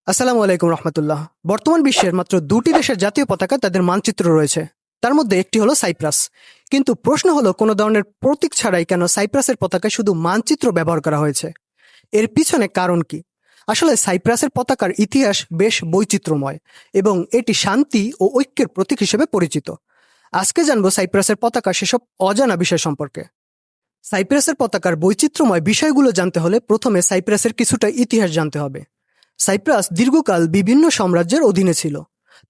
আসসালামু আলাইকুম রহমতুল্লাহ। বর্তমান বিশ্বের মাত্র দুটি দেশের জাতীয় পতাকা তাদের মানচিত্র রয়েছে। তার মধ্যে একটি হলো সাইপ্রাস। কিন্তু প্রশ্ন হলো, কোনো ধরনের প্রতীক ছাড়াই কেন সাইপ্রাসের পতাকায় শুধু মানচিত্র ব্যবহার করা হয়েছে? এর পিছনে কারণ কি? আসলে সাইপ্রাসের পতাকার ইতিহাস বেশ বৈচিত্র্যময় এবং এটি শান্তি ও ঐক্যের প্রতীক হিসেবে পরিচিত। আজকে জানবো সাইপ্রাসের পতাকা সেসব অজানা বিষয় সম্পর্কে। সাইপ্রাসের পতাকার বৈচিত্র্যময় বিষয়গুলো জানতে হলে প্রথমে সাইপ্রাসের কিছুটা ইতিহাস জানতে হবে। সাইপ্রাস দীর্ঘকাল বিভিন্ন সাম্রাজ্যের অধীনে ছিল,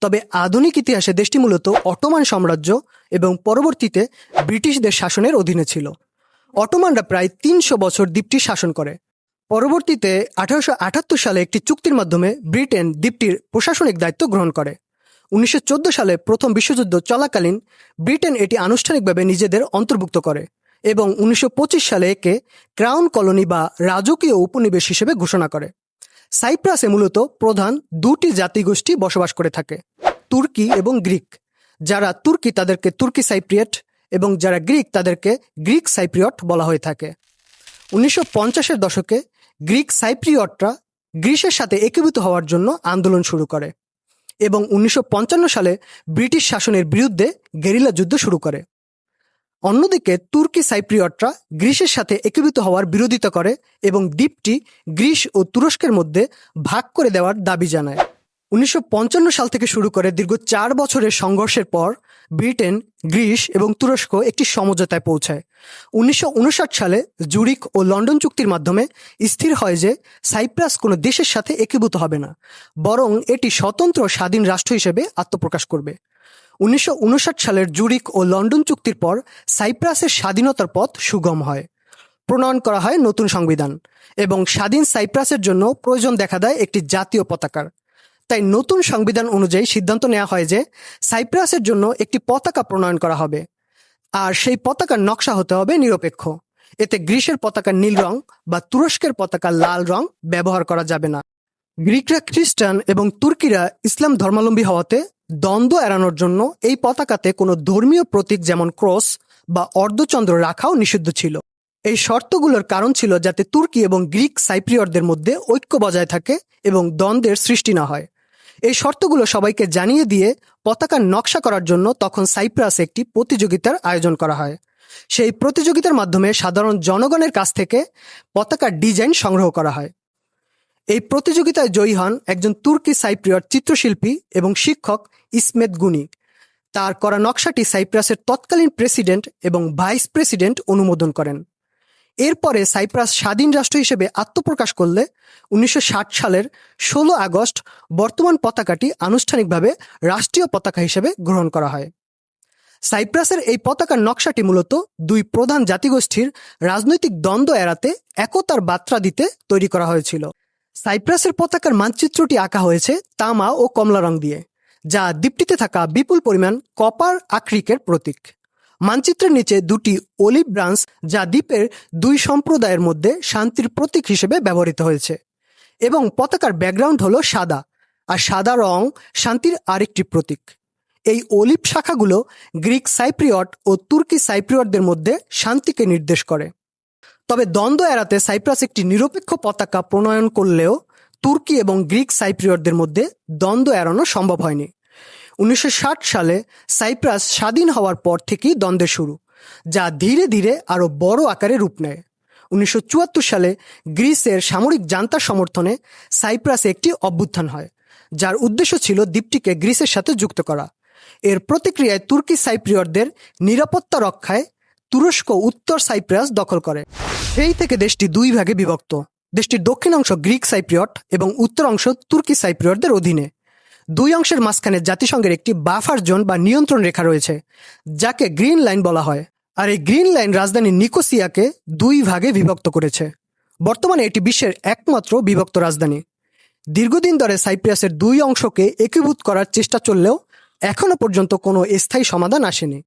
তবে আধুনিক ইতিহাসে দেশটি মূলত অটোমান সাম্রাজ্য এবং পরবর্তীতে ব্রিটিশদের শাসনের অধীনে ছিল। অটোমানরা প্রায় ৩০০ বছর দ্বীপটি শাসন করে। পরবর্তীতে ১৮৭৮ সালে একটি চুক্তির মাধ্যমে ব্রিটেন দ্বীপটির প্রশাসনিক দায়িত্ব গ্রহণ করে। ১৯১৪ সালে প্রথম বিশ্বযুদ্ধ চলাকালীন ব্রিটেন এটি আনুষ্ঠানিকভাবে নিজেদের অন্তর্ভুক্ত করে এবং ১৯২৫ সালে একে ক্রাউন কলোনি বা রাজকীয় উপনিবেশ হিসেবে ঘোষণা করে। সাইপ্রাসে মূলত প্রধান দুটি জাতিগোষ্ঠী বসবাস করে থাকে, তুর্কি এবং গ্রিক। যারা তুর্কি তাদেরকে তুর্কি সাইপ্রিয়ট এবং যারা গ্রিক তাদেরকে গ্রিক সাইপ্রিয়ট বলা হয়ে থাকে। ১৯৫০-এর দশকে গ্রিক সাইপ্রিয়টরা গ্রিসের সাথে একীভূত হওয়ার জন্য আন্দোলন শুরু করে এবং ১৯৫৫ সালে ব্রিটিশ শাসনের বিরুদ্ধে গেরিলা যুদ্ধ শুরু করে। অন্যদিকে তুর্কি সাইপ্রিয়টরা গ্রিসের সাথে একীভূত হওয়ার বিরোধিতা করে এবং দ্বীপটি গ্রিস ও তুরস্কের মধ্যে ভাগ করে দেওয়ার দাবি জানায়। ১৯৫৫ সাল থেকে শুরু করে দীর্ঘ ৪ বছরের সংঘর্ষের পর ব্রিটেন, গ্রিস এবং তুরস্ক একটি সমঝোতায় পৌঁছায়। ১৯৫৯ সালে জুরিক ও লন্ডন চুক্তির মাধ্যমে স্থির হয় যে সাইপ্রাস কোনো দেশের সাথে একীভূত হবে না, বরং এটি স্বতন্ত্র স্বাধীন রাষ্ট্র হিসেবে আত্মপ্রকাশ করবে। ১৯৫৯ সালের জুরিক ও লন্ডন চুক্তির পর সাইপ্রাসের স্বাধীনতার পথ সুগম হয়। প্রণয়ন করা হয় নতুন সংবিধান এবং স্বাধীন সাইপ্রাসের জন্য প্রয়োজন দেখা দেয় একটি জাতীয় পতাকার। তাই নতুন সংবিধান অনুযায়ী সিদ্ধান্ত নেওয়া হয় যে সাইপ্রাসের জন্য একটি পতাকা প্রণয়ন করা হবে, আর সেই পতাকার নকশা হতে হবে নিরপেক্ষ। এতে গ্রিসের পতাকার নীল রং বা তুরস্কের পতাকার লাল রং ব্যবহার করা যাবে না। গ্রিকরা খ্রিস্টান এবং তুর্কিরা ইসলাম ধর্মাবলম্বী হওয়াতে দ্বন্দ্ব এড়ানোর জন্য এই পতাকাতে কোনো ধর্মীয় প্রতীক যেমন ক্রস বা অর্ধচন্দ্র রাখাও নিষিদ্ধ ছিল। এই শর্তগুলোর কারণ ছিল যাতে তুর্কি এবং গ্রিক সাইপ্রিয়টদের মধ্যে ঐক্য বজায় থাকে এবং দ্বন্দ্বের সৃষ্টি না হয়। এই শর্তগুলো সবাইকে জানিয়ে দিয়ে পতাকার নকশা করার জন্য তখন সাইপ্রাসে একটি প্রতিযোগিতার আয়োজন করা হয়। সেই প্রতিযোগিতার মাধ্যমে সাধারণ জনগণের কাছ থেকে পতাকার ডিজাইন সংগ্রহ করা হয়। এই প্রতিযোগিতায় জয়ী হন একজন তুর্কি সাইপ্রিয়ট চিত্রশিল্পী এবং শিক্ষক ইসমেত গুনি। তার করা নকশাটি সাইপ্রাসের তৎকালীন প্রেসিডেন্ট এবং ভাইস প্রেসিডেন্ট অনুমোদন করেন। এরপরে সাইপ্রাস স্বাধীন রাষ্ট্র হিসেবে আত্মপ্রকাশ করলে ১৯৬০ সালের ১৬ আগস্ট বর্তমান পতাকাটি আনুষ্ঠানিকভাবে রাষ্ট্রীয় পতাকা হিসেবে গ্রহণ করা হয়। সাইপ্রাসের এই পতাকার নকশাটি মূলত দুই প্রধান জাতিগোষ্ঠীর রাজনৈতিক দ্বন্দ্ব এড়াতে একতার বার্তা দিতে তৈরি করা হয়েছিল। সাইপ্রাসের পতাকার মানচিত্রটি আঁকা হয়েছে তামা ও কমলা রং দিয়ে, যা দ্বীপটিতে থাকা বিপুল পরিমাণ কপার আকরিকের প্রতীক। মানচিত্রের নিচে দুটি অলিভ ব্রাঞ্চ, যা দ্বীপের দুই সম্প্রদায়ের মধ্যে শান্তির প্রতীক হিসেবে ব্যবহৃত হয়েছে, এবং পতাকার ব্যাকগ্রাউন্ড হলো সাদা, আর সাদা রং শান্তির আরেকটি প্রতীক। এই অলিভ শাখাগুলো গ্রিক সাইপ্রিয়ট ও তুর্কি সাইপ্রিয়টদের মধ্যে শান্তিকে নির্দেশ করে। তবে দ্বন্দ্ব এড়াতে সাইপ্রাস একটি নিরপেক্ষ পতাকা প্রণয়ন করলেও তুর্কি এবং গ্রিক সাইপ্রিয়টদের মধ্যে দ্বন্দ্ব এড়ানো সম্ভব হয়নি। ১৯৬০ সালে সাইপ্রাস স্বাধীন হওয়ার পর থেকেই দ্বন্দ্বের শুরু, যা ধীরে ধীরে আরও বড় আকারে রূপ নেয়। ১৯৭৪ সালে গ্রিসের সামরিক জান্তার সমর্থনে সাইপ্রাসে একটি অভ্যুত্থান হয়, যার উদ্দেশ্য ছিল দ্বীপটিকে গ্রিসের সাথে যুক্ত করা। এর প্রতিক্রিয়ায় তুর্কি সাইপ্রিয়টদের নিরাপত্তা রক্ষায় তুরস্ক উত্তর সাইপ্রাস দখল করে। সেই থেকে দেশটি দুই ভাগে বিভক্ত। দেশটির দক্ষিণ অংশ গ্রিক সাইপ্রিয়ট এবং উত্তর অংশ তুর্কি সাইপ্রিয়টদের অধীনে। দুই অংশের মাঝখানে জাতিসংঘের একটি বাফার জোন বা নিয়ন্ত্রণ রেখা রয়েছে, যাকে গ্রিন লাইন বলা হয়। আর এই গ্রিন লাইন রাজধানী নিকোসিয়াকে দুই ভাগে বিভক্ত করেছে। বর্তমানে এটি বিশ্বের একমাত্র বিভক্ত রাজধানী। দীর্ঘদিন ধরে সাইপ্রাসের দুই অংশকে একীভূত করার চেষ্টা চললেও এখনো পর্যন্ত কোনো স্থায়ী সমাধান আসেনি।